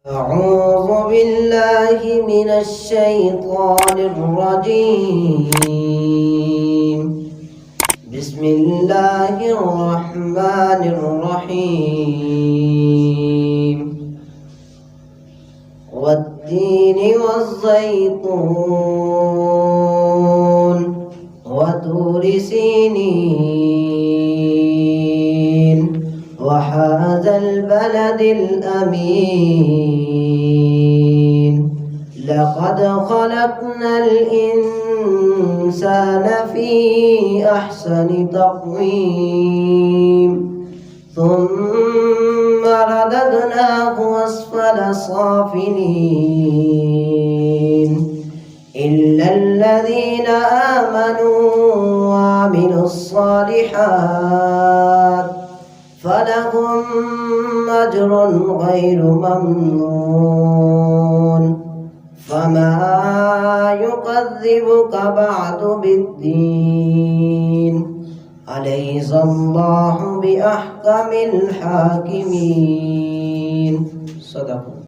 أعوذ بالله من الشيطان الرجيم. بسم الله الرحمن الرحيم. والتين والزيتون وطور سينين وهذا البلد الأمين. لقد خلقنا الإنسان في أحسن تقويم ثم رددناه أسفل سافلين إلا الذين آمنوا وعملوا الصالحات فلهم أجر غير ممنون. فما يكذبك بعد بالدين. أليس الله بأحكم الحاكمين. صدق.